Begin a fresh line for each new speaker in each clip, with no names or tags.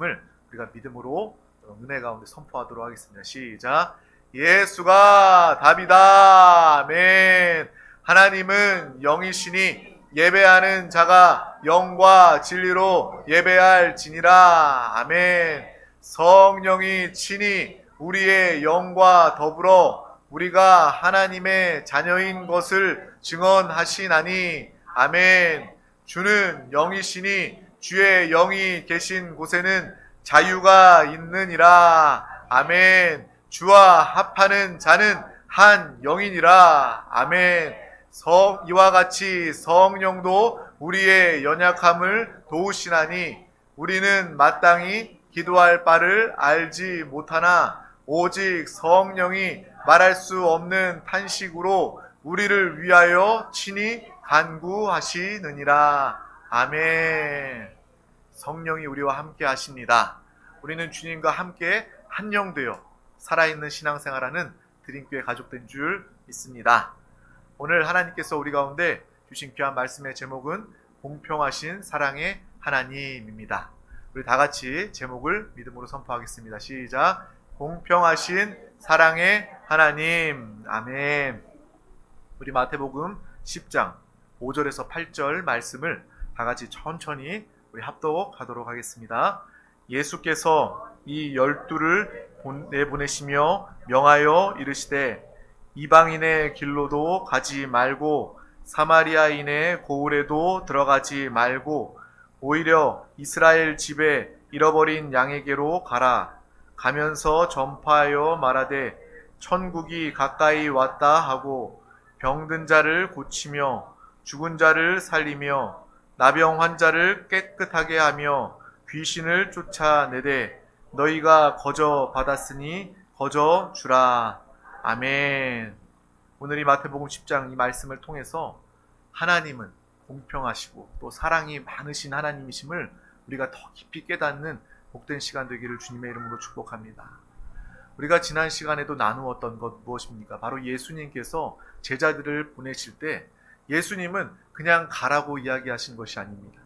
을 우리가 믿음으로 은혜 가운데 선포하도록 하겠습니다. 시작. 예수가 답이다. 아멘. 하나님은 영이시니 예배하는 자가 영과 진리로 예배할지니라. 아멘. 성령이 친히 우리의 영과 더불어 우리가 하나님의 자녀인 것을 증언하시나니. 아멘. 주는 영이시니 주의 영이 계신 곳에는 자유가 있느니라. 아멘. 주와 합하는 자는 한 영이니라. 아멘. 이와 같이 성령도 우리의 연약함을 도우시나니 우리는 마땅히 기도할 바를 알지 못하나 오직 성령이 말할 수 없는 탄식으로 우리를 위하여 친히 간구하시느니라. 아멘. 성령이 우리와 함께 하십니다. 우리는 주님과 함께 한 영 되어 살아있는 신앙생활하는 드림교회 가족된 줄 믿습니다. 오늘 하나님께서 우리 가운데 주신 귀한 말씀의 제목은 공평하신 사랑의 하나님입니다. 우리 다 같이 제목을 믿음으로 선포하겠습니다. 시작. 공평하신 사랑의 하나님. 아멘. 우리 마태복음 10장 5절에서 8절 말씀을 다 같이 천천히 우리 합독하도록 하겠습니다. 예수께서 이 12를 내보내시며 명하여 이르시되 이방인의 길로도 가지 말고 사마리아인의 고을에도 들어가지 말고 오히려 이스라엘 집에 잃어버린 양에게로 가라. 가면서 전파하여 말하되 천국이 가까이 왔다 하고 병든 자를 고치며 죽은 자를 살리며 나병 환자를 깨끗하게 하며 귀신을 쫓아내되 너희가 거저 받았으니 거저 주라. 아멘. 오늘 이 마태복음 10장 이 말씀을 통해서 하나님은 공평하시고 또 사랑이 많으신 하나님이심을 우리가 더 깊이 깨닫는 복된 시간 되기를 주님의 이름으로 축복합니다. 우리가 지난 시간에도 나누었던 것 무엇입니까? 바로 예수님께서 제자들을 보내실 때 예수님은 그냥 가라고 이야기하신 것이 아닙니다.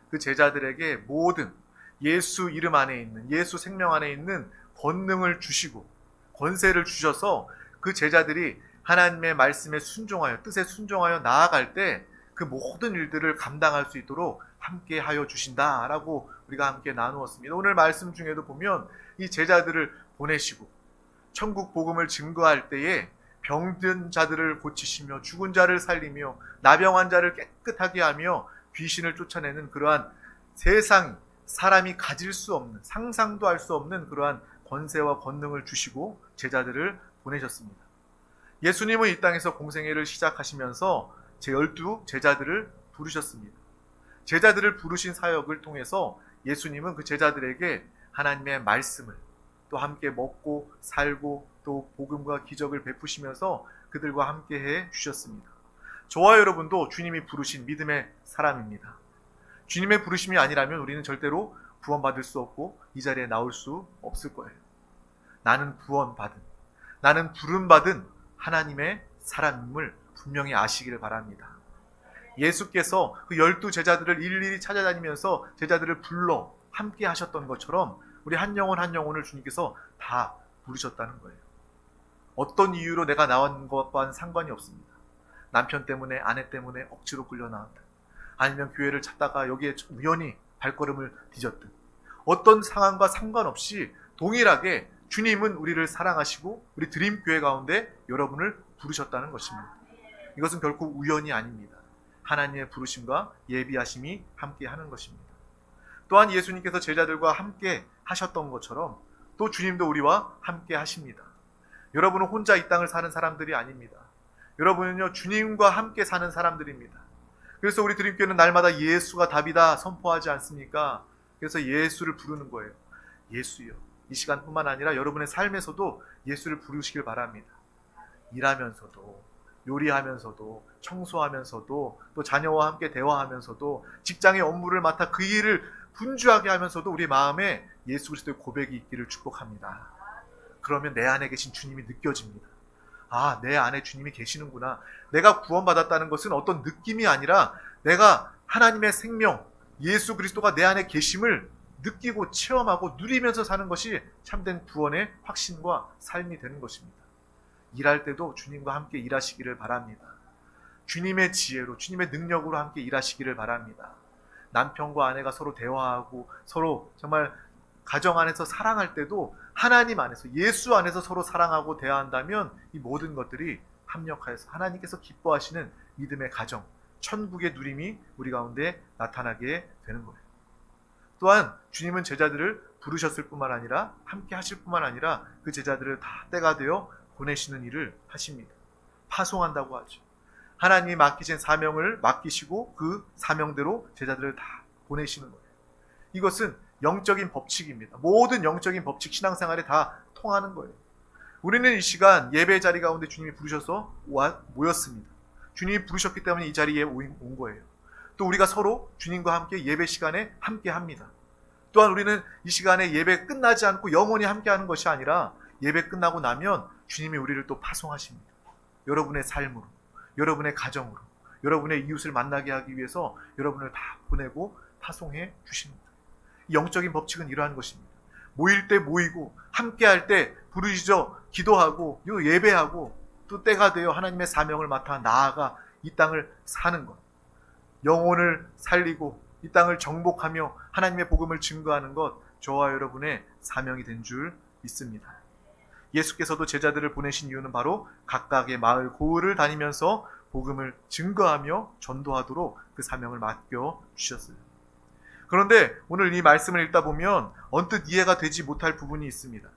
그 제자들에게 모든 예수 이름 안에 있는, 예수 생명 안에 있는 권능을 주시고 권세를 주셔서 그 제자들이 하나님의 말씀에 순종하여, 뜻에 순종하여 나아갈 때 그 모든 일들을 감당할 수 있도록 함께 하여 주신다라고 우리가 함께 나누었습니다. 오늘 말씀 중에도 보면 이 제자들을 보내시고 천국 복음을 증거할 때에 병든 자들을 고치시며 죽은 자를 살리며 나병 환자를 깨끗하게 하며 귀신을 쫓아내는 그러한 세상 사람이 가질 수 없는, 상상도 할 수 없는 그러한 권세와 권능을 주시고 제자들을 보내셨습니다. 예수님은 이 땅에서 공생애를 시작하시면서 제12 제자들을 부르셨습니다. 제자들을 부르신 사역을 통해서 예수님은 그 제자들에게 하나님의 말씀을 또 함께 먹고 살고 또 복음과 기적을 베푸시면서 그들과 함께 해 주셨습니다. 저와 여러분도 주님이 부르신 믿음의 사람입니다. 주님의 부르심이 아니라면 우리는 절대로 구원받을 수 없고 이 자리에 나올 수 없을 거예요. 나는 구원받은, 나는 부름받은 하나님의 사람임을 분명히 아시기를 바랍니다. 예수께서 그 12 제자들을 일일이 찾아다니면서 제자들을 불러 함께 하셨던 것처럼 우리 한 영혼 한 영혼을 주님께서 다 부르셨다는 거예요. 어떤 이유로 내가 나온 것과는 상관이 없습니다. 남편 때문에, 아내 때문에 억지로 끌려 나왔다. 아니면 교회를 찾다가 여기에 우연히 발걸음을 뒤졌든 어떤 상황과 상관없이 동일하게 주님은 우리를 사랑하시고 우리 드림교회 가운데 여러분을 부르셨다는 것입니다. 이것은 결코 우연이 아닙니다. 하나님의 부르심과 예비하심이 함께 하는 것입니다. 또한 예수님께서 제자들과 함께 하셨던 것처럼 또 주님도 우리와 함께 하십니다. 여러분은 혼자 이 땅을 사는 사람들이 아닙니다. 여러분은요, 주님과 함께 사는 사람들입니다. 그래서 우리 드림교회는 날마다 예수가 답이다 선포하지 않습니까? 그래서 예수를 부르는 거예요. 예수요. 이 시간뿐만 아니라 여러분의 삶에서도 예수를 부르시길 바랍니다. 일하면서도, 요리하면서도, 청소하면서도, 또 자녀와 함께 대화하면서도, 직장의 업무를 맡아 그 일을 분주하게 하면서도 우리 마음에 예수 그리스도의 고백이 있기를 축복합니다. 그러면 내 안에 계신 주님이 느껴집니다. 아, 내 안에 주님이 계시는구나. 내가 구원받았다는 것은 어떤 느낌이 아니라 내가 하나님의 생명, 예수 그리스도가 내 안에 계심을 느끼고 체험하고 누리면서 사는 것이 참된 구원의 확신과 삶이 되는 것입니다. 일할 때도 주님과 함께 일하시기를 바랍니다. 주님의 지혜로, 주님의 능력으로 함께 일하시기를 바랍니다. 남편과 아내가 서로 대화하고 서로 정말 가정 안에서 사랑할 때도 하나님 안에서, 예수 안에서 서로 사랑하고 대화한다면 이 모든 것들이 합력하여서 하나님께서 기뻐하시는 믿음의 가정, 천국의 누림이 우리 가운데 나타나게 되는 거예요. 또한 주님은 제자들을 부르셨을 뿐만 아니라 함께 하실 뿐만 아니라 그 제자들을 다 때가 되어 보내시는 일을 하십니다. 파송한다고 하죠. 하나님이 맡기신 사명을 맡기시고 그 사명대로 제자들을 다 보내시는 거예요. 이것은 영적인 법칙입니다. 모든 영적인 법칙 신앙생활에 다 통하는 거예요. 우리는 이 시간 예배 자리 가운데 주님이 부르셔서 모였습니다. 주님이 부르셨기 때문에 이 자리에 온 거예요. 또 우리가 서로 주님과 함께 예배 시간에 함께 합니다. 또한 우리는 이 시간에 예배 끝나지 않고 영원히 함께 하는 것이 아니라 예배 끝나고 나면 주님이 우리를 또 파송하십니다. 여러분의 삶으로, 여러분의 가정으로, 여러분의 이웃을 만나게 하기 위해서 여러분을 다 보내고 파송해 주십니다. 영적인 법칙은 이러한 것입니다. 모일 때 모이고 함께 할 때 부르짖어 기도하고 예배하고 또 때가 되어 하나님의 사명을 맡아 나아가 이 땅을 사는 것, 영혼을 살리고 이 땅을 정복하며 하나님의 복음을 증거하는 것, 저와 여러분의 사명이 된 줄 믿습니다. 예수께서도 제자들을 보내신 이유는 바로 각각의 마을 고을을 다니면서 복음을 증거하며 전도하도록 그 사명을 맡겨 주셨어요. 그런데 오늘 이 말씀을 읽다 보면 언뜻 이해가 되지 못할 부분이 있습니다.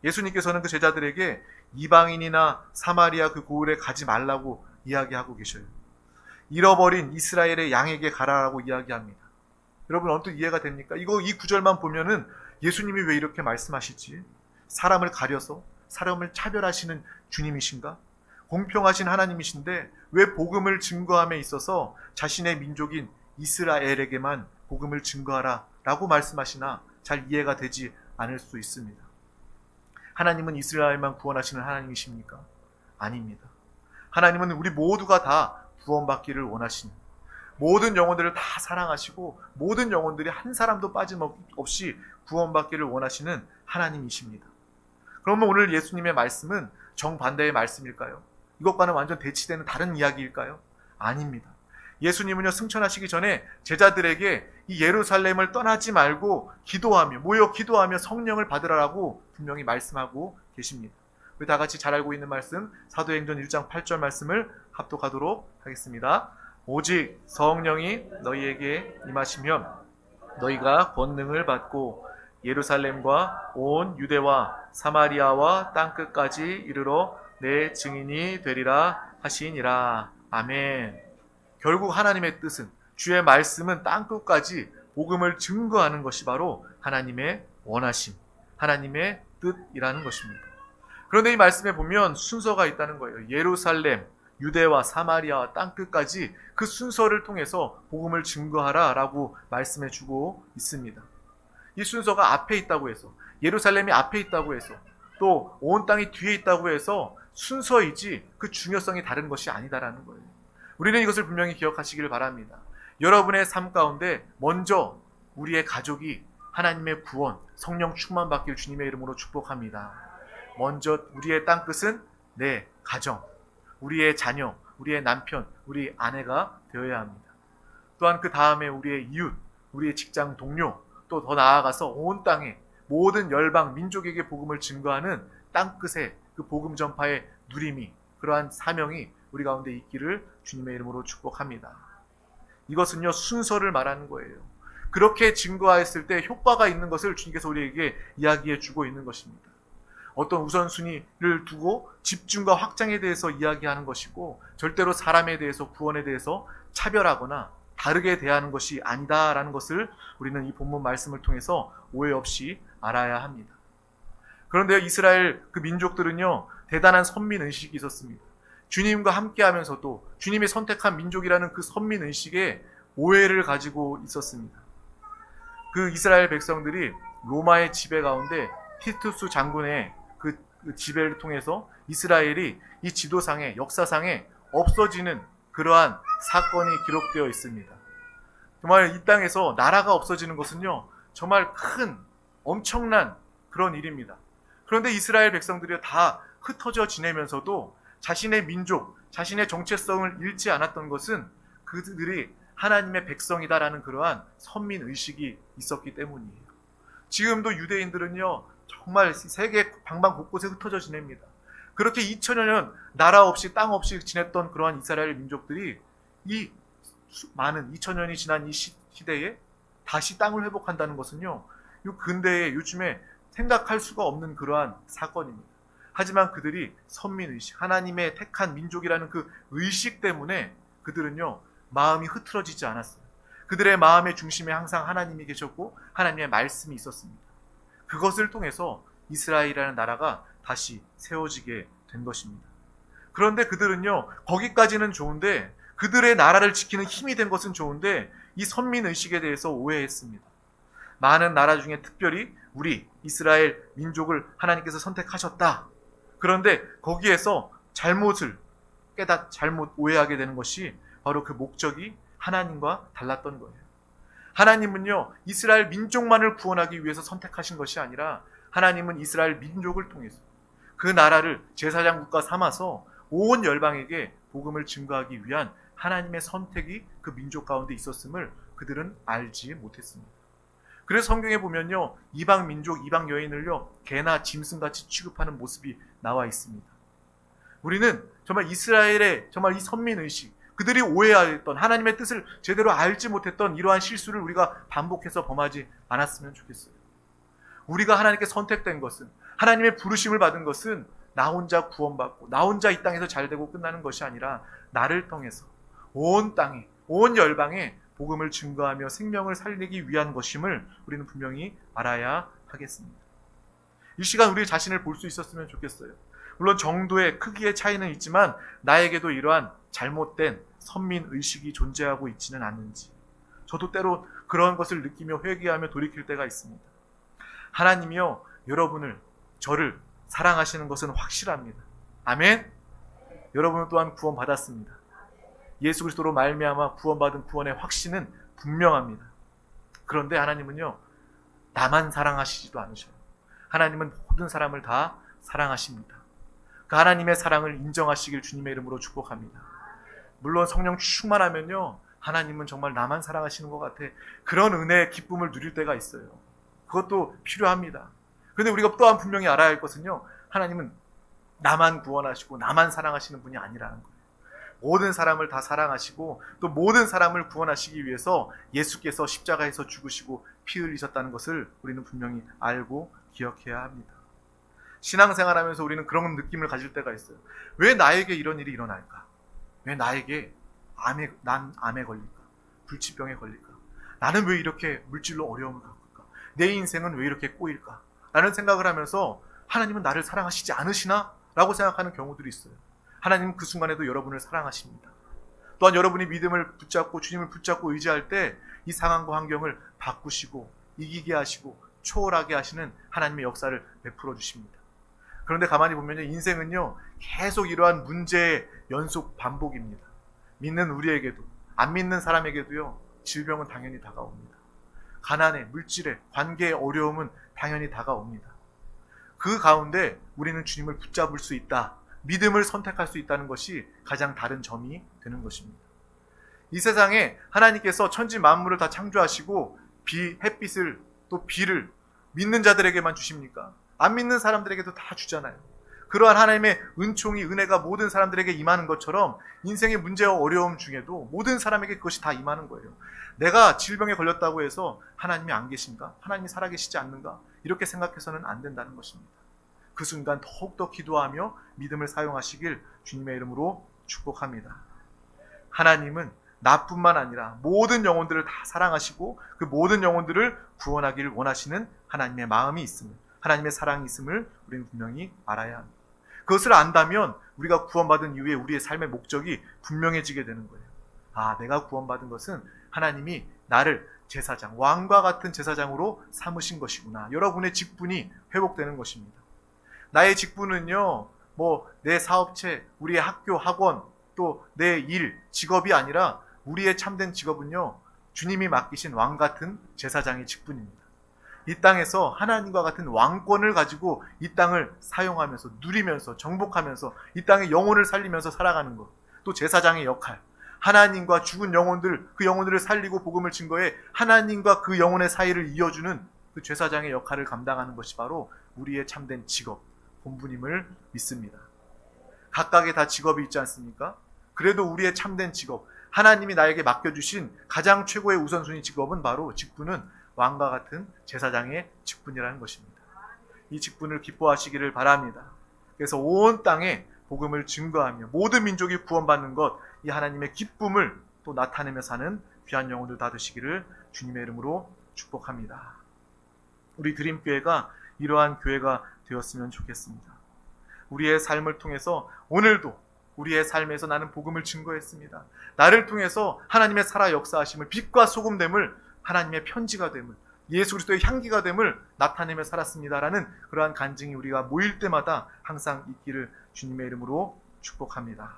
예수님께서는 그 제자들에게 이방인이나 사마리아 그 고을에 가지 말라고 이야기하고 계셔요. 잃어버린 이스라엘의 양에게 가라라고 이야기합니다. 여러분 언뜻 이해가 됩니까? 이 구절만 보면은 예수님이 왜 이렇게 말씀하시지? 사람을 가려서 사람을 차별하시는 주님이신가? 공평하신 하나님이신데 왜 복음을 증거함에 있어서 자신의 민족인 이스라엘에게만 복음을 증거하라 라고 말씀하시나 잘 이해가 되지 않을 수 있습니다. 하나님은 이스라엘만 구원하시는 하나님이십니까? 아닙니다. 하나님은 우리 모두가 다 구원받기를 원하시는, 모든 영혼들을 다 사랑하시고 모든 영혼들이 한 사람도 빠짐없이 구원받기를 원하시는 하나님이십니다. 그러면 오늘 예수님의 말씀은 정반대의 말씀일까요? 이것과는 완전 대치되는 다른 이야기일까요? 아닙니다. 예수님은요, 승천하시기 전에 제자들에게 이 예루살렘을 떠나지 말고 모여 기도하며 성령을 받으라라고 분명히 말씀하고 계십니다. 우리 다 같이 잘 알고 있는 말씀, 사도행전 1장 8절 말씀을 합독하도록 하겠습니다. 오직 성령이 너희에게 임하시면 너희가 권능을 받고 예루살렘과 온 유대와 사마리아와 땅끝까지 이르러 내 증인이 되리라 하시니라. 아멘. 결국 하나님의 뜻은, 주의 말씀은 땅끝까지 복음을 증거하는 것이 바로 하나님의 원하심, 하나님의 뜻이라는 것입니다. 그런데 이 말씀에 보면 순서가 있다는 거예요. 예루살렘, 유대와 사마리아와 땅끝까지 그 순서를 통해서 복음을 증거하라 라고 말씀해 주고 있습니다. 이 순서가 앞에 있다고 해서, 예루살렘이 앞에 있다고 해서, 또 온 땅이 뒤에 있다고 해서 순서이지 그 중요성이 다른 것이 아니다라는 거예요. 우리는 이것을 분명히 기억하시기를 바랍니다. 여러분의 삶 가운데 먼저 우리의 가족이 하나님의 구원, 성령 충만 받기를 주님의 이름으로 축복합니다. 먼저 우리의 땅끝은 내 가정, 우리의 자녀, 우리의 남편, 우리 아내가 되어야 합니다. 또한 그 다음에 우리의 이웃, 우리의 직장 동료, 또 더 나아가서 온 땅에 모든 열방 민족에게 복음을 증거하는 땅끝의 그 복음 전파의 누림이, 그러한 사명이 우리 가운데 있기를 주님의 이름으로 축복합니다. 이것은요, 순서를 말하는 거예요. 그렇게 증거하였을 때 효과가 있는 것을 주님께서 우리에게 이야기해 주고 있는 것입니다. 어떤 우선순위를 두고 집중과 확장에 대해서 이야기하는 것이고, 절대로 사람에 대해서, 구원에 대해서 차별하거나 다르게 대하는 것이 아니다라는 것을 우리는 이 본문 말씀을 통해서 오해 없이 알아야 합니다. 그런데 이스라엘 그 민족들은요, 대단한 선민의식이 있었습니다. 주님과 함께 하면서도 주님이 선택한 민족이라는 그 선민의식에 오해를 가지고 있었습니다. 그 이스라엘 백성들이 로마의 지배 가운데 티투스 장군의 그 지배를 통해서 이스라엘이 이 지도상에, 역사상에 없어지는 그러한 사건이 기록되어 있습니다. 정말 이 땅에서 나라가 없어지는 것은요, 정말 큰 엄청난 그런 일입니다. 그런데 이스라엘 백성들이 다 흩어져 지내면서도 자신의 민족, 자신의 정체성을 잃지 않았던 것은 그들이 하나님의 백성이다라는 그러한 선민의식이 있었기 때문이에요. 지금도 유대인들은요, 정말 세계 방방 곳곳에 흩어져 지냅니다. 그렇게 2000여 년 나라 없이 땅 없이 지냈던 그러한 이스라엘 민족들이 이 많은 2000년이 지난 이 시대에 다시 땅을 회복한다는 것은요, 이 근대에 요즘에 생각할 수가 없는 그러한 사건입니다. 하지만 그들이 선민의식, 하나님의 택한 민족이라는 그 의식 때문에 그들은요, 마음이 흐트러지지 않았어요. 그들의 마음의 중심에 항상 하나님이 계셨고 하나님의 말씀이 있었습니다. 그것을 통해서 이스라엘이라는 나라가 다시 세워지게 된 것입니다. 그런데 그들은요, 거기까지는 좋은데, 그들의 나라를 지키는 힘이 된 것은 좋은데 이 선민의식에 대해서 오해했습니다. 많은 나라 중에 특별히 우리 이스라엘 민족을 하나님께서 선택하셨다. 그런데 거기에서 잘못 오해하게 되는 것이 바로 그 목적이 하나님과 달랐던 거예요. 하나님은요, 이스라엘 민족만을 구원하기 위해서 선택하신 것이 아니라 하나님은 이스라엘 민족을 통해서 그 나라를 제사장 국가 삼아서 온 열방에게 복음을 증거하기 위한 하나님의 선택이 그 민족 가운데 있었음을 그들은 알지 못했습니다. 그래서 성경에 보면요, 이방 민족, 이방 여인을요, 개나 짐승같이 취급하는 모습이 나와 있습니다. 우리는 정말 이스라엘의 정말 이 선민의식, 그들이 오해하였던 하나님의 뜻을 제대로 알지 못했던 이러한 실수를 우리가 반복해서 범하지 않았으면 좋겠어요. 우리가 하나님께 선택된 것은, 하나님의 부르심을 받은 것은 나 혼자 구원받고 나 혼자 이 땅에서 잘되고 끝나는 것이 아니라 나를 통해서 온 땅에, 온 열방에 복음을 증거하며 생명을 살리기 위한 것임을 우리는 분명히 알아야 하겠습니다. 이 시간 우리 자신을 볼 수 있었으면 좋겠어요. 물론 정도의 크기의 차이는 있지만 나에게도 이러한 잘못된 선민의식이 존재하고 있지는 않는지, 저도 때로 그런 것을 느끼며 회개하며 돌이킬 때가 있습니다. 하나님이요, 여러분을, 저를 사랑하시는 것은 확실합니다. 아멘. 여러분은 또한 구원받았습니다. 예수 그리스도로 말미암아 구원받은 구원의 확신은 분명합니다. 그런데 하나님은요, 나만 사랑하시지도 않으셔요. 하나님은 모든 사람을 다 사랑하십니다. 그 하나님의 사랑을 인정하시길 주님의 이름으로 축복합니다. 물론 성령 충만하면요, 하나님은 정말 나만 사랑하시는 것 같아, 그런 은혜의 기쁨을 누릴 때가 있어요. 그것도 필요합니다. 그런데 우리가 또한 분명히 알아야 할 것은요, 하나님은 나만 구원하시고 나만 사랑하시는 분이 아니라는 거예요. 모든 사람을 다 사랑하시고 또 모든 사람을 구원하시기 위해서 예수께서 십자가에서 죽으시고 피 흘리셨다는 것을 우리는 분명히 알고 기억해야 합니다. 신앙생활하면서 우리는 그런 느낌을 가질 때가 있어요. 왜 나에게 이런 일이 일어날까? 왜 나에게 난 암에 걸릴까? 불치병에 걸릴까? 나는 왜 이렇게 물질로 어려움을 겪을까? 내 인생은 왜 이렇게 꼬일까? 라는 생각을 하면서 하나님은 나를 사랑하시지 않으시나? 라고 생각하는 경우들이 있어요. 하나님은 그 순간에도 여러분을 사랑하십니다. 또한 여러분이 믿음을 붙잡고 주님을 붙잡고 의지할 때 이 상황과 환경을 바꾸시고 이기게 하시고 초월하게 하시는 하나님의 역사를 베풀어 주십니다. 그런데 가만히 보면 인생은요, 계속 이러한 문제의 연속 반복입니다. 믿는 우리에게도 안 믿는 사람에게도요, 질병은 당연히 다가옵니다. 가난에, 물질에, 관계의 어려움은 당연히 다가옵니다. 그 가운데 우리는 주님을 붙잡을 수 있다, 믿음을 선택할 수 있다는 것이 가장 다른 점이 되는 것입니다. 이 세상에 하나님께서 천지 만물을 다 창조하시고 햇빛을 또 비를 믿는 자들에게만 주십니까? 안 믿는 사람들에게도 다 주잖아요. 그러한 하나님의 은총이, 은혜가 모든 사람들에게 임하는 것처럼 인생의 문제와 어려움 중에도 모든 사람에게 그것이 다 임하는 거예요. 내가 질병에 걸렸다고 해서 하나님이 안 계신가? 하나님이 살아계시지 않는가? 이렇게 생각해서는 안 된다는 것입니다. 그 순간 더욱더 기도하며 믿음을 사용하시길 주님의 이름으로 축복합니다. 하나님은 나뿐만 아니라 모든 영혼들을 다 사랑하시고 그 모든 영혼들을 구원하기를 원하시는 하나님의 마음이 있음을, 하나님의 사랑이 있음을 우리는 분명히 알아야 합니다. 그것을 안다면 우리가 구원받은 이후에 우리의 삶의 목적이 분명해지게 되는 거예요. 아, 내가 구원받은 것은 하나님이 나를 제사장, 왕과 같은 제사장으로 삼으신 것이구나. 여러분의 직분이 회복되는 것입니다. 나의 직분은요, 내 사업체, 우리의 학교, 학원, 또 내 일, 직업이 아니라 우리의 참된 직업은요, 주님이 맡기신 왕 같은 제사장의 직분입니다. 이 땅에서 하나님과 같은 왕권을 가지고 이 땅을 사용하면서 누리면서 정복하면서 이 땅의 영혼을 살리면서 살아가는 것. 또 제사장의 역할. 하나님과 죽은 영혼들, 그 영혼들을 살리고 복음을 증거해 하나님과 그 영혼의 사이를 이어주는 그 제사장의 역할을 감당하는 것이 바로 우리의 참된 직업, 본분임을 믿습니다. 각각의 다 직업이 있지 않습니까? 그래도 우리의 참된 직업, 하나님이 나에게 맡겨주신 가장 최고의 우선순위 직업은 바로 직분은 왕과 같은 제사장의 직분이라는 것입니다. 이 직분을 기뻐하시기를 바랍니다. 그래서 온 땅에 복음을 증거하며 모든 민족이 구원받는 것, 이 하나님의 기쁨을 또 나타내며 사는 귀한 영혼들 다 되시기를 주님의 이름으로 축복합니다. 우리 드림교회가 이러한 교회가 되었으면 좋겠습니다. 우리의 삶을 통해서 오늘도 우리의 삶에서 나는 복음을 증거했습니다. 나를 통해서 하나님의 살아 역사하심을, 빛과 소금됨을, 하나님의 편지가 됨을, 예수 그리스도의 향기가 됨을 나타내며 살았습니다라는 그러한 간증이 우리가 모일 때마다 항상 있기를 주님의 이름으로 축복합니다.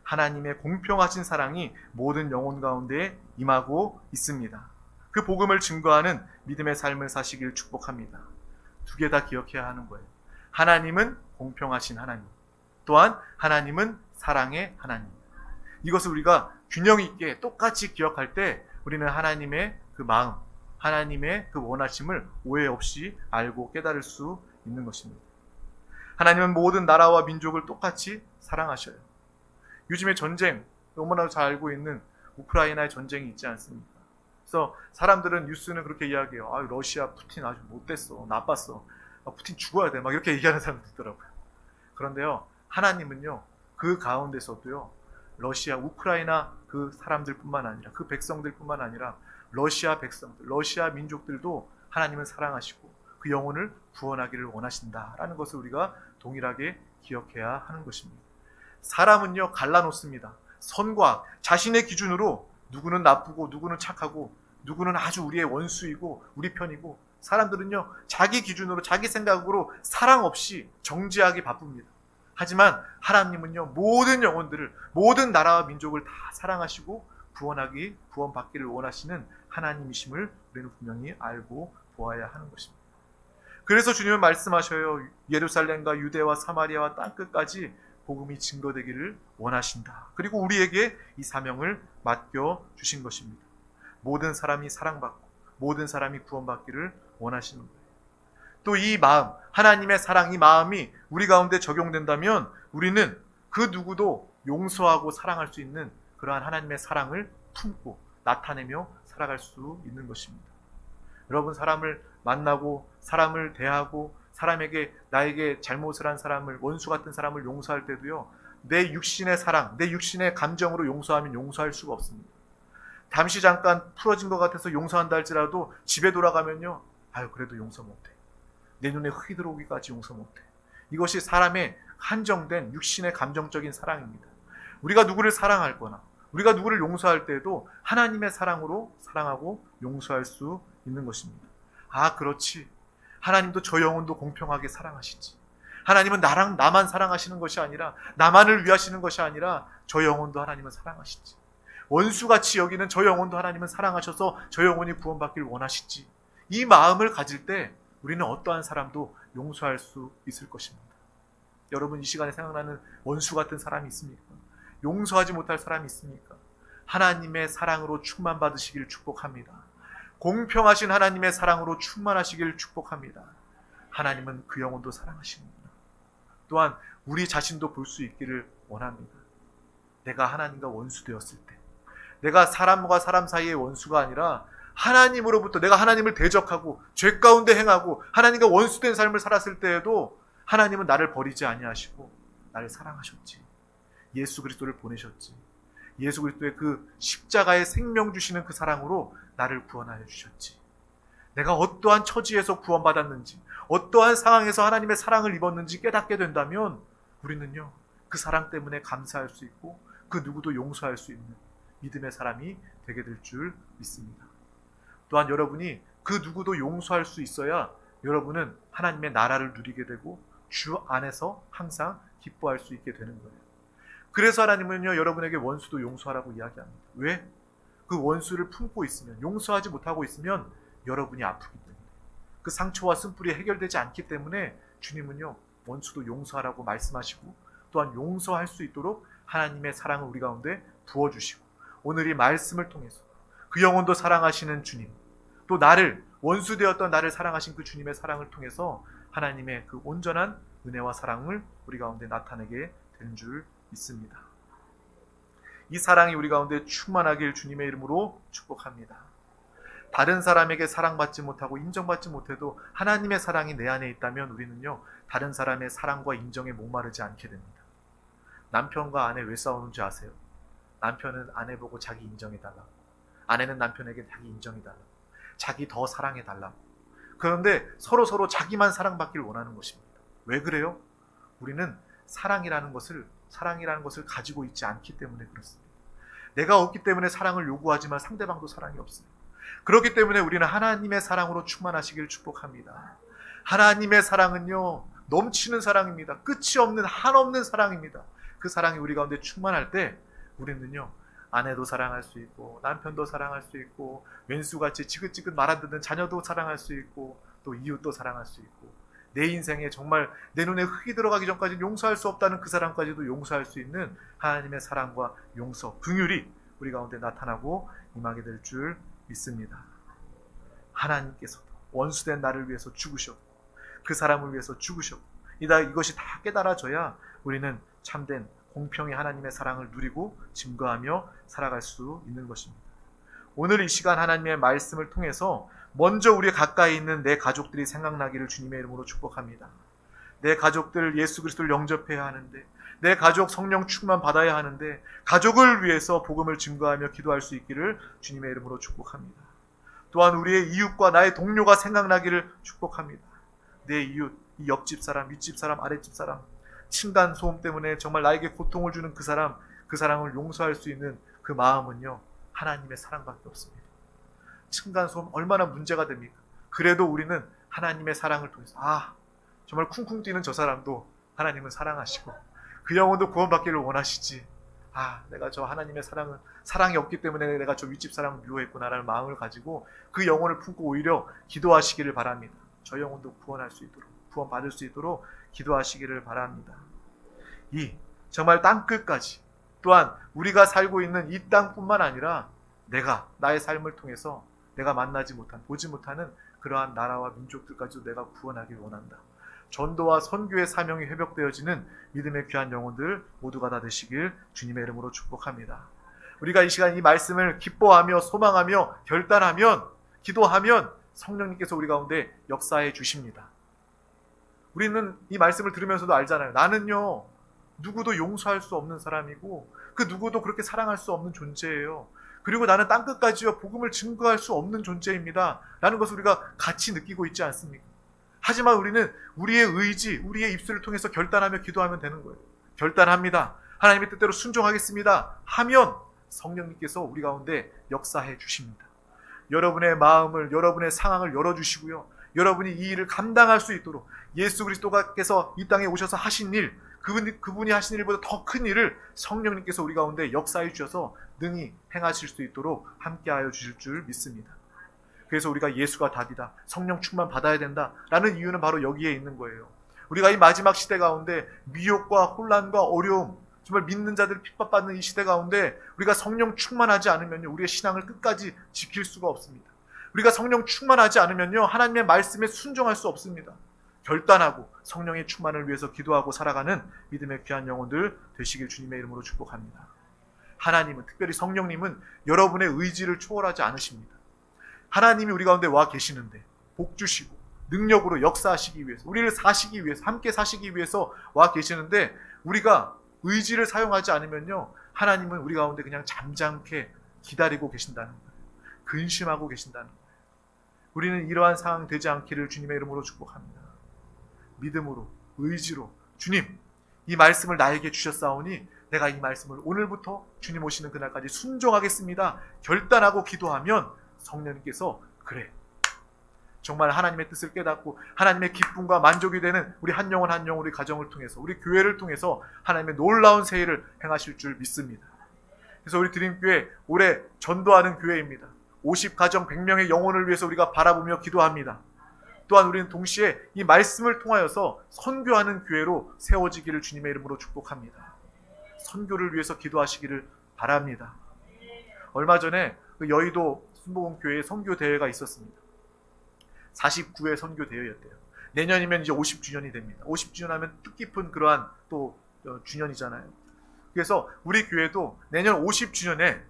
하나님의 공평하신 사랑이 모든 영혼 가운데 임하고 있습니다. 그 복음을 증거하는 믿음의 삶을 사시길 축복합니다. 두 개 다 기억해야 하는 거예요. 하나님은 공평하신 하나님, 또한 하나님은 사랑의 하나님. 이것을 우리가 균형 있게 똑같이 기억할 때 우리는 하나님의 그 마음, 하나님의 그 원하심을 오해 없이 알고 깨달을 수 있는 것입니다. 하나님은 모든 나라와 민족을 똑같이 사랑하셔요. 요즘에 전쟁, 너무나도 잘 알고 있는 우크라이나의 전쟁이 있지 않습니까? 그래서 사람들은 뉴스는 그렇게 이야기해요. 러시아 푸틴 아주 못됐어, 나빴어, 푸틴 죽어야 돼, 막 이렇게 얘기하는 사람도 있더라고요. 그런데요, 하나님은요, 그 가운데서도요, 러시아, 우크라이나 그 사람들뿐만 아니라, 그 백성들뿐만 아니라 러시아 백성들, 러시아 민족들도 하나님은 사랑하시고 그 영혼을 구원하기를 원하신다라는 것을 우리가 동일하게 기억해야 하는 것입니다. 사람은요, 갈라놓습니다. 선과 악, 자신의 기준으로 누구는 나쁘고 누구는 착하고 누구는 아주 우리의 원수이고 우리 편이고, 사람들은요, 자기 기준으로 자기 생각으로 사랑 없이 정죄하기 바쁩니다. 하지만 하나님은요, 모든 영혼들을, 모든 나라와 민족을 다 사랑하시고 구원받기를 원하시는 하나님이심을 우리는 분명히 알고 보아야 하는 것입니다. 그래서 주님은 말씀하셔요. 예루살렘과 유대와 사마리아와 땅끝까지 복음이 증거되기를 원하신다. 그리고 우리에게 이 사명을 맡겨주신 것입니다. 모든 사람이 사랑받고 모든 사람이 구원받기를 원하시는 거예요. 또 이 마음, 하나님의 사랑, 이 마음이 우리 가운데 적용된다면 우리는 그 누구도 용서하고 사랑할 수 있는 그러한 하나님의 사랑을 품고 나타내며 살아갈 수 있는 것입니다. 여러분, 사람을 만나고 사람을 대하고 사람에게, 나에게 잘못을 한 사람을, 원수 같은 사람을 용서할 때도요, 내 육신의 사랑, 내 육신의 감정으로 용서하면 용서할 수가 없습니다. 잠시 잠깐 풀어진 것 같아서 용서한다 할지라도 집에 돌아가면요, 그래도 용서 못해. 내 눈에 흙이 들어오기까지 용서 못해. 이것이 사람의 한정된 육신의 감정적인 사랑입니다. 우리가 누구를 사랑할 거나 우리가 누구를 용서할 때도 하나님의 사랑으로 사랑하고 용서할 수 있는 것입니다. 그렇지. 하나님도 저 영혼도 공평하게 사랑하시지. 하나님은 나만 사랑하시는 것이 아니라, 나만을 위하시는 것이 아니라 저 영혼도 하나님은 사랑하시지. 원수같이 여기는 저 영혼도 하나님은 사랑하셔서 저 영혼이 구원받기를 원하시지. 이 마음을 가질 때 우리는 어떠한 사람도 용서할 수 있을 것입니다. 여러분, 이 시간에 생각나는 원수 같은 사람이 있습니까? 용서하지 못할 사람이 있습니까? 하나님의 사랑으로 충만받으시기를 축복합니다. 공평하신 하나님의 사랑으로 충만하시기를 축복합니다. 하나님은 그 영혼도 사랑하시는구나. 또한 우리 자신도 볼 수 있기를 원합니다. 내가 하나님과 원수 되었을 때, 내가 사람과 사람 사이의 원수가 아니라 하나님으로부터 내가 하나님을 대적하고 죄 가운데 행하고 하나님과 원수된 삶을 살았을 때에도 하나님은 나를 버리지 아니하시고 나를 사랑하셨지. 예수 그리스도를 보내셨지. 예수 그리스도의 그 십자가의 생명 주시는 그 사랑으로 나를 구원하여 주셨지. 내가 어떠한 처지에서 구원받았는지, 어떠한 상황에서 하나님의 사랑을 입었는지 깨닫게 된다면 우리는요, 그 사랑 때문에 감사할 수 있고 그 누구도 용서할 수 있는 믿음의 사람이 되게 될 줄 믿습니다. 또한 여러분이 그 누구도 용서할 수 있어야 여러분은 하나님의 나라를 누리게 되고 주 안에서 항상 기뻐할 수 있게 되는 거예요. 그래서 하나님은요, 여러분에게 원수도 용서하라고 이야기합니다. 왜? 그 원수를 품고 있으면, 용서하지 못하고 있으면 여러분이 아프기 때문에, 그 상처와 쓴뿌리 해결되지 않기 때문에 주님은요, 원수도 용서하라고 말씀하시고 또한 용서할 수 있도록 하나님의 사랑을 우리 가운데 부어주시고, 오늘 이 말씀을 통해서 그 영혼도 사랑하시는 주님, 또 나를, 원수 되었던 나를 사랑하신 그 주님의 사랑을 통해서 하나님의 그 온전한 은혜와 사랑을 우리 가운데 나타내게 되는 줄 믿습니다. 이 사랑이 우리 가운데 충만하길 주님의 이름으로 축복합니다. 다른 사람에게 사랑받지 못하고 인정받지 못해도 하나님의 사랑이 내 안에 있다면 우리는요, 다른 사람의 사랑과 인정에 목마르지 않게 됩니다. 남편과 아내 왜 싸우는지 아세요? 남편은 아내 보고 자기 인정해달라고, 아내는 남편에게 자기 인정해달라고, 자기 더 사랑해달라고. 그런데 서로 자기만 사랑받길 원하는 것입니다. 왜 그래요? 우리는 사랑이라는 것을 가지고 있지 않기 때문에 그렇습니다. 내가 없기 때문에 사랑을 요구하지만 상대방도 사랑이 없어요. 그렇기 때문에 우리는 하나님의 사랑으로 충만하시길 축복합니다. 하나님의 사랑은요, 넘치는 사랑입니다. 끝이 없는, 한없는 사랑입니다. 그 사랑이 우리 가운데 충만할 때 우리는요, 아내도 사랑할 수 있고 남편도 사랑할 수 있고 왼수같이 지긋지긋 말 안 듣는 자녀도 사랑할 수 있고 또 이웃도 사랑할 수 있고, 내 인생에 정말 내 눈에 흙이 들어가기 전까지 용서할 수 없다는 그 사람까지도 용서할 수 있는 하나님의 사랑과 용서, 긍휼이 우리 가운데 나타나고 임하게 될 줄 믿습니다. 하나님께서도 원수된 나를 위해서 죽으셨고 그 사람을 위해서 죽으셨고, 이것이 다 깨달아져야 우리는 참된 공평히 하나님의 사랑을 누리고 증거하며 살아갈 수 있는 것입니다. 오늘 이 시간 하나님의 말씀을 통해서 먼저 우리 가까이 있는 내 가족들이 생각나기를 주님의 이름으로 축복합니다. 내 가족들 예수 그리스도를 영접해야 하는데, 내 가족 성령 충만 받아야 하는데, 가족을 위해서 복음을 증거하며 기도할 수 있기를 주님의 이름으로 축복합니다. 또한 우리의 이웃과 나의 동료가 생각나기를 축복합니다. 내 이웃, 이 옆집 사람, 윗집 사람, 아랫집 사람, 층간소음 때문에 정말 나에게 고통을 주는 그 사람을 용서할 수 있는 그 마음은요, 하나님의 사랑밖에 없습니다. 층간소음 얼마나 문제가 됩니까? 그래도 우리는 하나님의 사랑을 통해서 정말 쿵쿵 뛰는 저 사람도 하나님은 사랑하시고 그 영혼도 구원받기를 원하시지, 내가 저 하나님의 사랑이 없기 때문에 내가 저 윗집 사람을 미워했구나라는 마음을 가지고 그 영혼을 품고 오히려 기도하시기를 바랍니다. 저 영혼도 구원받을 수 있도록 기도하시기를 바랍니다. 정말 땅끝까지, 또한 우리가 살고 있는 이 땅뿐만 아니라 나의 삶을 통해서 내가 보지 못하는 그러한 나라와 민족들까지도 내가 구원하길 원한다. 전도와 선교의 사명이 회복되어지는 믿음의 귀한 영혼들 모두가 다 되시길 주님의 이름으로 축복합니다. 우리가 이 시간 이 말씀을 기뻐하며 소망하며 결단하면, 기도하면 성령님께서 우리 가운데 역사해 주십니다. 우리는 이 말씀을 들으면서도 알잖아요. 나는요, 누구도 용서할 수 없는 사람이고 그 누구도 그렇게 사랑할 수 없는 존재예요. 그리고 나는 땅끝까지요 복음을 증거할 수 없는 존재입니다 라는 것을 우리가 같이 느끼고 있지 않습니까? 하지만 우리는 우리의 의지, 우리의 입술을 통해서 결단하며 기도하면 되는 거예요. 결단합니다. 하나님의 뜻대로 순종하겠습니다 하면 성령님께서 우리 가운데 역사해 주십니다. 여러분의 마음을, 여러분의 상황을 열어주시고요, 여러분이 이 일을 감당할 수 있도록 예수 그리스도께서 이 땅에 오셔서 하신 일, 그분이 하신 일보다 더 큰 일을 성령님께서 우리 가운데 역사해 주셔서 능히 행하실 수 있도록 함께하여 주실 줄 믿습니다. 그래서 우리가 예수가 답이다, 성령 충만 받아야 된다라는 이유는 바로 여기에 있는 거예요. 우리가 이 마지막 시대 가운데 미혹과 혼란과 어려움, 정말 믿는 자들 핍박받는 이 시대 가운데 우리가 성령 충만하지 않으면요, 우리의 신앙을 끝까지 지킬 수가 없습니다. 우리가 성령 충만하지 않으면요, 하나님의 말씀에 순종할 수 없습니다. 결단하고 성령의 충만을 위해서 기도하고 살아가는 믿음의 귀한 영혼들 되시길 주님의 이름으로 축복합니다. 하나님은, 특별히 성령님은 여러분의 의지를 초월하지 않으십니다. 하나님이 우리 가운데 와 계시는데 복 주시고 능력으로 역사하시기 위해서, 우리를 사시기 위해서, 함께 사시기 위해서 와 계시는데 우리가 의지를 사용하지 않으면요, 하나님은 우리 가운데 그냥 잠잠케 기다리고 계신다는 거예요. 근심하고 계신다는 거예요. 우리는 이러한 상황 되지 않기를 주님의 이름으로 축복합니다. 믿음으로, 의지로, 주님, 이 말씀을 나에게 주셨사오니 내가 이 말씀을 오늘부터 주님 오시는 그날까지 순종하겠습니다 결단하고 기도하면 성령님께서 그래, 정말 하나님의 뜻을 깨닫고 하나님의 기쁨과 만족이 되는 우리 한 영혼 한 영혼, 우리 가정을 통해서, 우리 교회를 통해서 하나님의 놀라운 세일을 행하실 줄 믿습니다. 그래서 우리 드림교회 올해 전도하는 교회입니다. 50가정 100명의 영혼을 위해서 우리가 바라보며 기도합니다. 또한 우리는 동시에 이 말씀을 통하여서 선교하는 교회로 세워지기를 주님의 이름으로 축복합니다. 선교를 위해서 기도하시기를 바랍니다. 얼마 전에 그 여의도 순복음교회에 선교 대회가 있었습니다. 49회 선교 대회였대요. 내년이면 이제 50주년이 됩니다. 50주년 하면 뜻깊은 그러한 또 주년이잖아요. 그래서 우리 교회도 내년 50주년에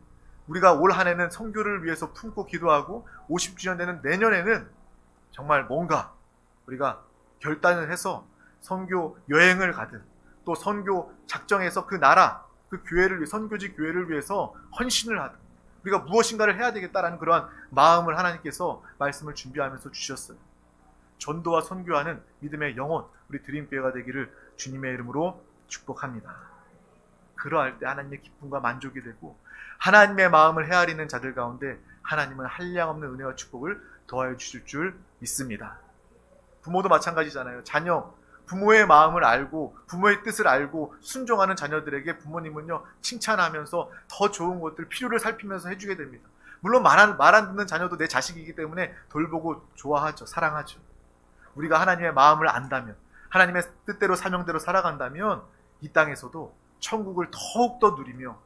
우리가 올 한 해는 선교를 위해서 품고 기도하고 50주년 되는 내년에는 정말 뭔가 우리가 결단을 해서 선교 여행을 가든 또 선교 작정해서 그 나라, 그 교회를 위해 선교지 교회를 위해서 헌신을 하든 우리가 무엇인가를 해야 되겠다라는 그러한 마음을 하나님께서 말씀을 준비하면서 주셨어요. 전도와 선교하는 믿음의 영혼, 우리 드림교회가 되기를 주님의 이름으로 축복합니다. 그러할 때 하나님의 기쁨과 만족이 되고 하나님의 마음을 헤아리는 자들 가운데 하나님은 한량없는 은혜와 축복을 더하여 주실 줄 믿습니다. 부모도 마찬가지잖아요. 자녀, 부모의 마음을 알고 부모의 뜻을 알고 순종하는 자녀들에게 부모님은요 칭찬하면서 더 좋은 것들 필요를 살피면서 해주게 됩니다. 물론 말 안 듣는 자녀도 내 자식이기 때문에 돌보고 좋아하죠. 사랑하죠. 우리가 하나님의 마음을 안다면 하나님의 뜻대로 사명대로 살아간다면 이 땅에서도 천국을 더욱더 누리며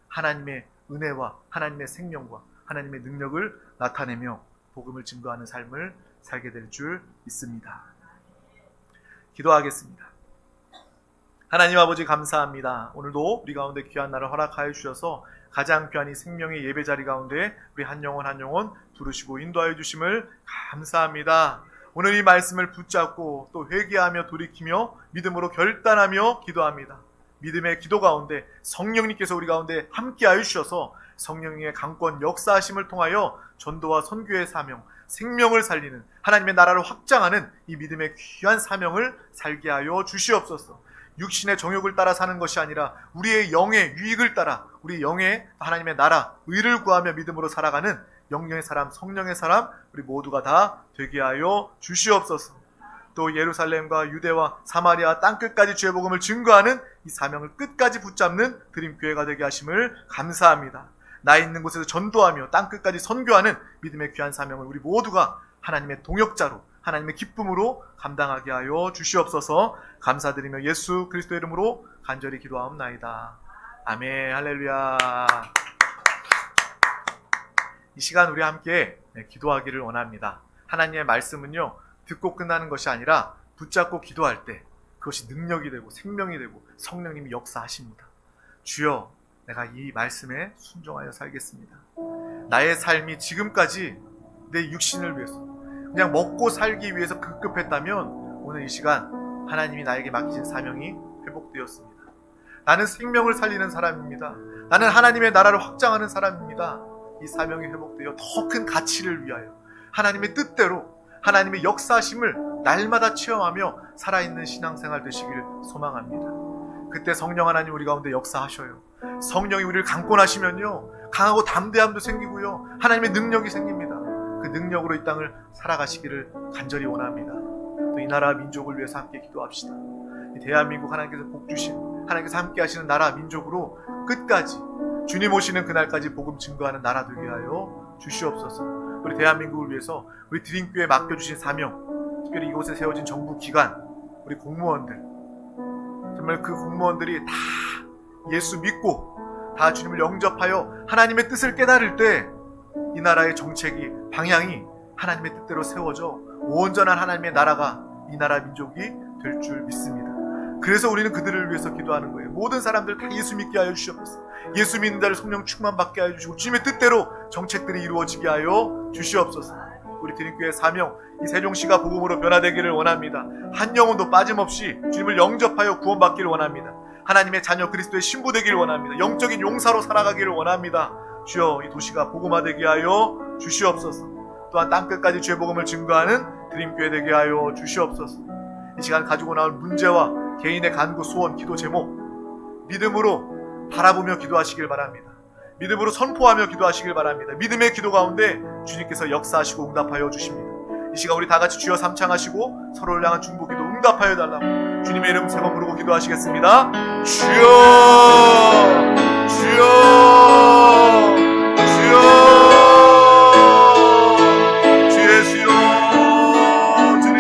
하나님의 은혜와 하나님의 생명과 하나님의 능력을 나타내며 복음을 증거하는 삶을 살게 될 줄 믿습니다. 기도하겠습니다. 하나님 아버지 감사합니다. 오늘도 우리 가운데 귀한 날을 허락하여 주셔서 가장 귀한 이 생명의 예배 자리 가운데 우리 한 영혼 한 영혼 부르시고 인도하여 주심을 감사합니다. 오늘 이 말씀을 붙잡고 또 회개하며 돌이키며 믿음으로 결단하며 기도합니다. 믿음의 기도 가운데 성령님께서 우리 가운데 함께하여 주셔서 성령의 강권 역사하심을 통하여 전도와 선교의 사명, 생명을 살리는 하나님의 나라를 확장하는 이 믿음의 귀한 사명을 살게 하여 주시옵소서. 육신의 정욕을 따라 사는 것이 아니라 우리의 영의 유익을 따라 우리 영의 하나님의 나라, 의를 구하며 믿음으로 살아가는 영령의 사람, 성령의 사람 우리 모두가 다 되게 하여 주시옵소서. 또 예루살렘과 유대와 사마리아 땅끝까지 주의 복음을 증거하는 이 사명을 끝까지 붙잡는 드림교회가 되게 하심을 감사합니다. 나 있는 곳에서 전도하며 땅끝까지 선교하는 믿음의 귀한 사명을 우리 모두가 하나님의 동역자로 하나님의 기쁨으로 감당하게 하여 주시옵소서. 감사드리며 예수 그리스도의 이름으로 간절히 기도하옵나이다. 아멘. 할렐루야. 이 시간 우리 함께 기도하기를 원합니다. 하나님의 말씀은요 듣고 끝나는 것이 아니라 붙잡고 기도할 때 그것이 능력이 되고 생명이 되고 성령님이 역사하십니다. 주여, 내가 이 말씀에 순종하여 살겠습니다. 나의 삶이 지금까지 내 육신을 위해서 그냥 먹고 살기 위해서 급급했다면 오늘 이 시간 하나님이 나에게 맡기신 사명이 회복되었습니다. 나는 생명을 살리는 사람입니다. 나는 하나님의 나라를 확장하는 사람입니다. 이 사명이 회복되어 더 큰 가치를 위하여 하나님의 뜻대로 하나님의 역사심을 날마다 체험하며 살아있는 신앙생활 되시기를 소망합니다. 그때 성령 하나님 우리 가운데 역사하셔요. 성령이 우리를 강권하시면요 강하고 담대함도 생기고요 하나님의 능력이 생깁니다. 그 능력으로 이 땅을 살아가시기를 간절히 원합니다. 또 이 나라 민족을 위해서 함께 기도합시다. 이 대한민국 하나님께서 복 주신 하나님께서 함께 하시는 나라 민족으로 끝까지 주님 오시는 그날까지 복음 증거하는 나라 되게 하여 주시옵소서. 우리 대한민국을 위해서 우리 드림교회에 맡겨주신 사명, 특별히 이곳에 세워진 정부 기관, 우리 공무원들, 정말 그 공무원들이 다 예수 믿고 다 주님을 영접하여 하나님의 뜻을 깨달을 때 이 나라의 정책이, 방향이 하나님의 뜻대로 세워져 온전한 하나님의 나라가 이 나라 민족이 될 줄 믿습니다. 그래서 우리는 그들을 위해서 기도하는 거예요. 모든 사람들 다 예수 믿게 하여 주시옵소서. 예수 믿는 자를 성령 충만 받게 하여 주시고 주님의 뜻대로 정책들이 이루어지게 하여 주시옵소서. 우리 드림교회 사명, 이 세종시가 복음으로 변화되기를 원합니다. 한 영혼도 빠짐없이 주님을 영접하여 구원받기를 원합니다. 하나님의 자녀 그리스도의 신부 되기를 원합니다. 영적인 용사로 살아가기를 원합니다. 주여, 이 도시가 복음화되게 하여 주시옵소서. 또한 땅끝까지 주의 복음을 증거하는 드림교회 되게 하여 주시옵소서. 이 시간 가지고 나올 문제와 개인의 간구, 소원, 기도 제목 믿음으로 바라보며 기도하시길 바랍니다. 믿음으로 선포하며 기도하시길 바랍니다. 믿음의 기도 가운데 주님께서 역사하시고 응답하여 주십니다. 이 시간 우리 다 같이 주여 삼창하시고 서로를 향한 중보 기도 응답하여 달라고 주님의 이름 세 번 부르고 기도하시겠습니다. 주여, 주여, 주여, 주 예수여, 주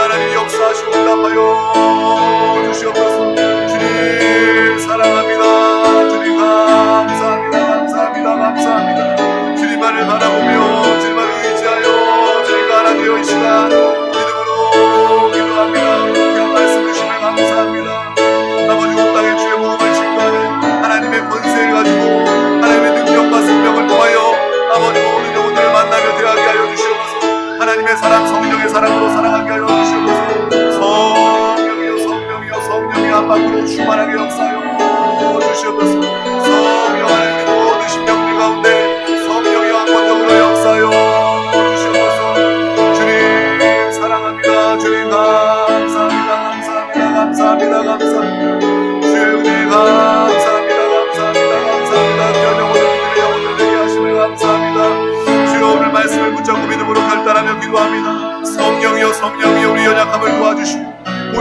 하나님 역사하시고 응답하여 주시옵소서. 주님 사랑합니다. 주님 감사합니다. 감사합니다. 감사합니다. 주님만을 바라보며 주님만을 의지하여 저희가 하나 되어 이 시간 믿음으로 기도합니다. 귀한 말씀 주시면 감사합니다. 아버지 온 땅에 주의 복음을 증거하는 하나님의 권세를 가지고 하나님의 능력과 생명을 통하여 아버지 모든 영혼들을 만나며 대하게 하여 주시옵소서. 하나님의 사랑 성령의 사랑으로 살아가게 하여 주시옵소서. 성령이여 성령이여 성령이 안팎으로 충만하게 역사하여 주시옵소서. 성령 하나님의 모든 심령들 가운데 성령이 원권적으로 역사하여 주시옵소서. 주님 사랑합니다. 주님 감사합니다. 감사합니다. 감사합니다. 감사합니다. 주님 감사합니다. 감사합니다. 감사합니다. 귀한 영혼들 믿음의 영혼들 되게 하심을 감사합니다. 주여 오늘 말씀을 붙잡고 믿음으로 결단하며 기도합니다. 성령이여 성령이여 우리 연약함을 도와주시고